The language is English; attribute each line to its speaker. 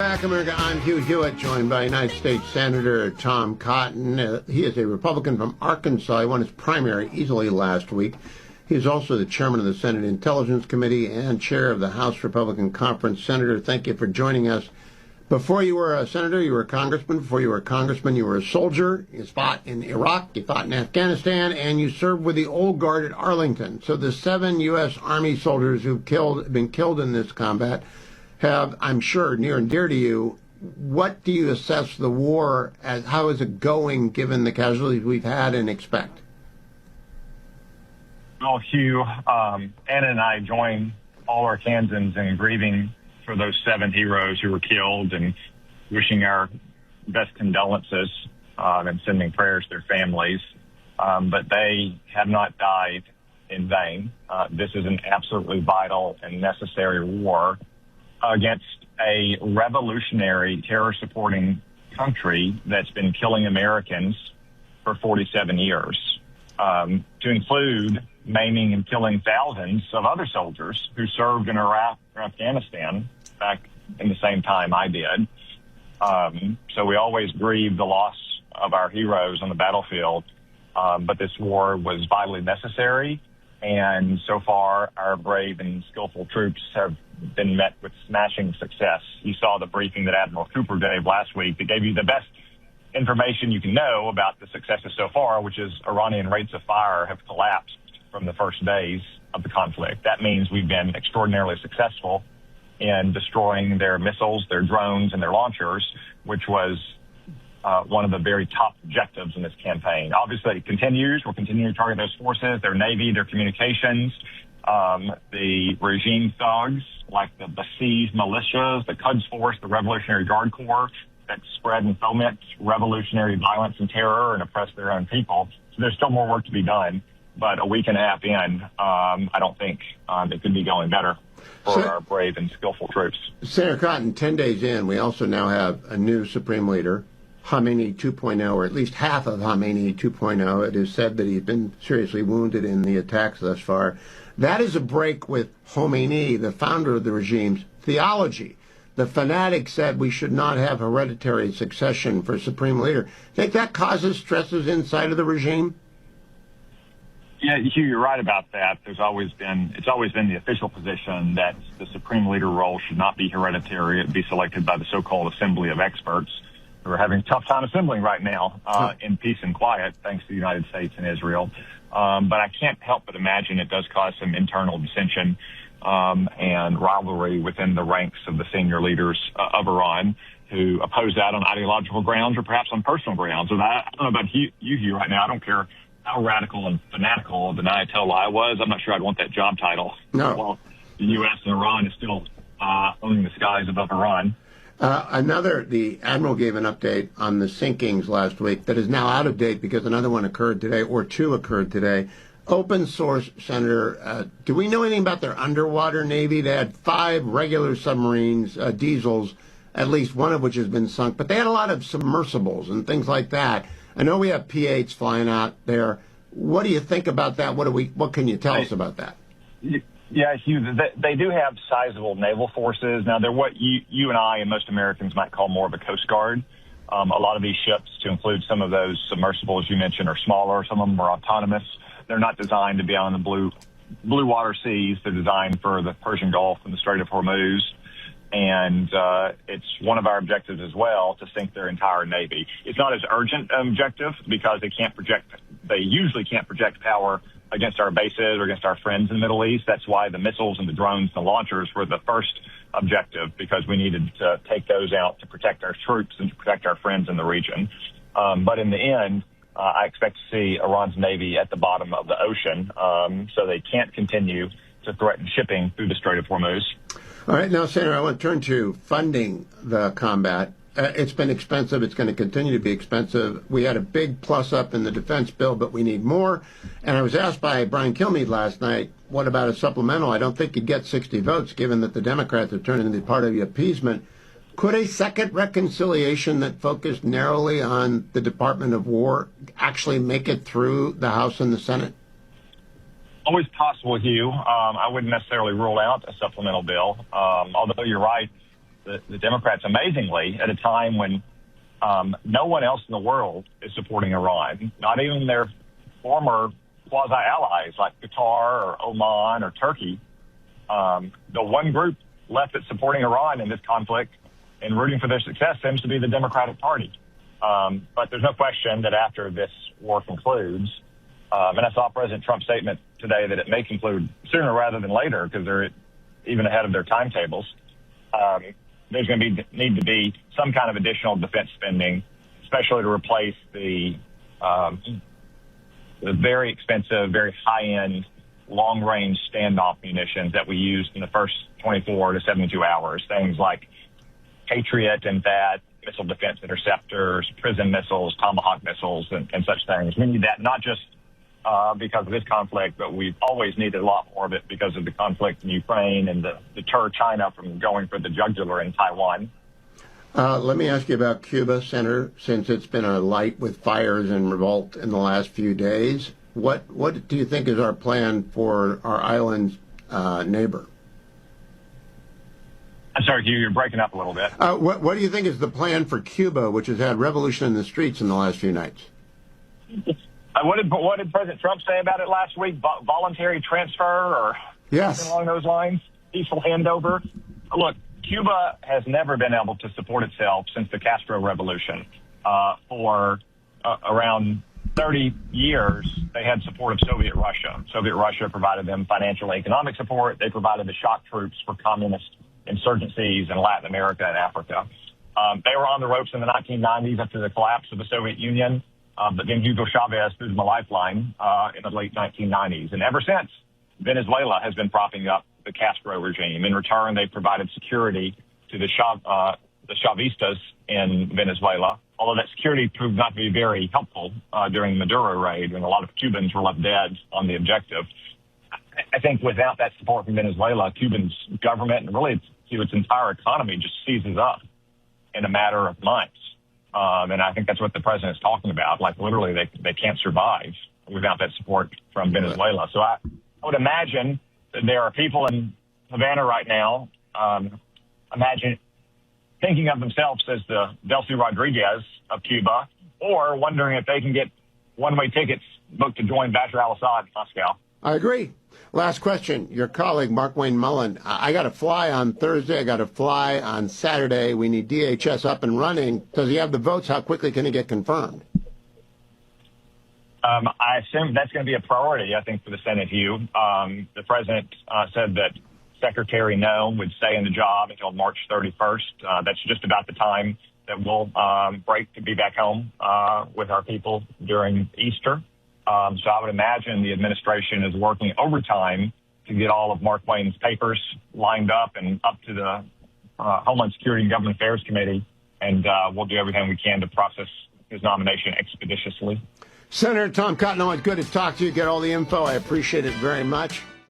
Speaker 1: Back America, I'm Hugh Hewitt, joined by United States Senator Tom Cotton. He is a Republican from Arkansas. He won his primary easily last week. He is also the chairman of the Senate Intelligence Committee and chair of the House Republican Conference. Senator, thank you for joining us. Before you were a senator, you were a congressman. Before you were a congressman, you were a soldier. You fought in Iraq, you fought in Afghanistan, and you served with the Old Guard at Arlington. So the 7 U.S. Army soldiers who've been killed in this combat have, I'm sure, near and dear to you. What do you assess the war as? How is it going, given the casualties we've had and expect?
Speaker 2: Well, Hugh, Anna and I join all Arkansans in grieving for those 7 heroes who were killed and wishing our best condolences and sending prayers to their families. But they have not died in vain. This is an absolutely vital and necessary war against a revolutionary terror-supporting country that's been killing Americans for 47 years, to include maiming and killing thousands of other soldiers who served in Iraq or Afghanistan back in the same time I did. So we always grieve the loss of our heroes on the battlefield, but this war was vitally necessary. And so far, our brave and skillful troops have been met with smashing success. You saw the briefing that Admiral Cooper gave last week that gave you the best information you can know about the successes so far, which is Iranian rates of fire have collapsed from the first days of the conflict. That means we've been extraordinarily successful in destroying their missiles, their drones, and their launchers, which was one of the very top objectives in this campaign. Obviously, it continues. We're continuing to target those forces, their Navy, their communications, the regime thugs like the Basij militias, the Quds Force, the Revolutionary Guard Corps that spread and foment revolutionary violence and terror and oppress their own people. So there's still more work to be done. But a week and a half in, I don't think it could be going better for our brave and skillful troops.
Speaker 1: Senator Cotton, 10 days in, we also now have a new Supreme Leader, Khamenei 2.0, or at least half of Khamenei 2.0. It is said that he's been seriously wounded in the attacks thus far. That is a break with Khomeini, the founder of the regime's theology. The fanatic said we should not have hereditary succession for Supreme Leader. Think that causes stresses inside of the regime?
Speaker 2: Yeah, Hugh, you're right about that. It's always been the official position that the Supreme Leader role should not be hereditary. It'd be selected by the so-called Assembly of Experts, who are having a tough time assembling right now in peace and quiet, thanks to the United States and Israel. But I can't help but imagine it does cause some internal dissension and rivalry within the ranks of the senior leaders of Iran, who oppose that on ideological grounds or perhaps on personal grounds. And I don't know about you, Hugh, right now. I don't care how radical and fanatical of an Ayatollah I was. I'm not sure I'd want that job title.
Speaker 1: No.
Speaker 2: Well, the U.S. and Iran is still owning the skies above Iran.
Speaker 1: The Admiral gave an update on the sinkings last week that is now out of date because another one occurred today, or 2 occurred today. Open source, Senator, do we know anything about their underwater Navy? They had 5 regular submarines, diesels, at least one of which has been sunk, but they had a lot of submersibles and things like that. I know we have P-8s flying out there. What do you think about that? What can you tell us about that?
Speaker 2: Yeah, Hugh, they do have sizable naval forces. Now, they're what you and I and most Americans might call more of a Coast Guard. A lot of these ships, to include some of those submersibles you mentioned, are smaller. Some of them are autonomous. They're not designed to be on the blue water seas. They're designed for the Persian Gulf and the Strait of Hormuz. And it's one of our objectives as well to sink their entire Navy. It's not as urgent an objective because they usually can't project power against our bases or against our friends in the Middle East. That's why the missiles and the drones and the launchers were the first objective, because we needed to take those out to protect our troops and to protect our friends in the region. But in the end, I expect to see Iran's Navy at the bottom of the ocean, so they can't continue to threaten shipping through the Strait of Hormuz.
Speaker 1: All right, now, Senator, I want to turn to funding the combat. It's been expensive. It's going to continue to be expensive. We had a big plus up in the defense bill, but we need more. And I was asked by Brian Kilmeade last night, what about a supplemental? I don't think you'd get 60 votes, given that the Democrats are turning into part of the appeasement. Could a second reconciliation that focused narrowly on the Department of War actually make it through the House and the Senate?
Speaker 2: Always possible, Hugh. I wouldn't necessarily rule out a supplemental bill. Although you're right, the Democrats, amazingly, at a time when no one else in the world is supporting Iran, not even their former quasi-allies like Qatar or Oman or Turkey. The one group left that's supporting Iran in this conflict and rooting for their success seems to be the Democratic Party. But there's no question that after this war concludes, and I saw President Trump's statement today that it may conclude sooner rather than later because they're even ahead of their timetables, there's going to need to be some kind of additional defense spending, especially to replace the very expensive, very high-end, long-range standoff munitions that we used in the first 24 to 72 hours. Things like Patriot and THAAD missile defense interceptors, PRISM missiles, Tomahawk missiles, and such things. We need that not just because of this conflict, but we've always needed a lot more of it because of the conflict in Ukraine and to deter China from going for the jugular in Taiwan.
Speaker 1: Let me ask you about Cuba, Senator, since it's been alight with fires and revolt in the last few days. What do you think is our plan for our island's neighbor?
Speaker 2: I'm sorry, Hugh, you're breaking up a little bit.
Speaker 1: What do you think is the plan for Cuba, which has had revolution in the streets in the last few nights?
Speaker 2: What did President Trump say about it last week? Voluntary transfer or something along those lines? Peaceful handover? Look, Cuba has never been able to support itself since the Castro Revolution. For around 30 years, they had support of Soviet Russia. Soviet Russia provided them financial and economic support. They provided the shock troops for communist insurgencies in Latin America and Africa. They were on the ropes in the 1990s after the collapse of the Soviet Union, but then Hugo Chavez threw them a lifeline in the late 1990s. And ever since, Venezuela has been propping up the Castro regime. In return, they provided security to the Chavistas in Venezuela, although that security proved not to be very helpful during the Maduro raid when a lot of Cubans were left dead on the objective. I think without that support from Venezuela, Cuba's government and really its entire economy just seizes up in a matter of months. And I think that's what the president is talking about. Like literally they can't survive without that support from Venezuela. So I would imagine that there are people in Havana right now, imagine thinking of themselves as the Delcy Rodriguez of Cuba, or wondering if they can get one-way tickets booked to join Bashar al-Assad in Moscow.
Speaker 1: I agree. Last question. Your colleague, Mark Wayne Mullen, I got to fly on Thursday. I got to fly on Saturday. We need DHS up and running. Does he have the votes? How quickly can he get confirmed?
Speaker 2: I assume that's going to be a priority, I think, for the Senate, Hugh. The president said that Secretary No would stay in the job until March 31st. That's just about the time that we'll break to be back home with our people during Easter. So I would imagine the administration is working overtime to get all of Mark Wayne's papers lined up and up to the Homeland Security and Government Affairs Committee, and we'll do everything we can to process his nomination expeditiously.
Speaker 1: Senator Tom Cotton, always good to talk to you, get all the info. I appreciate it very much.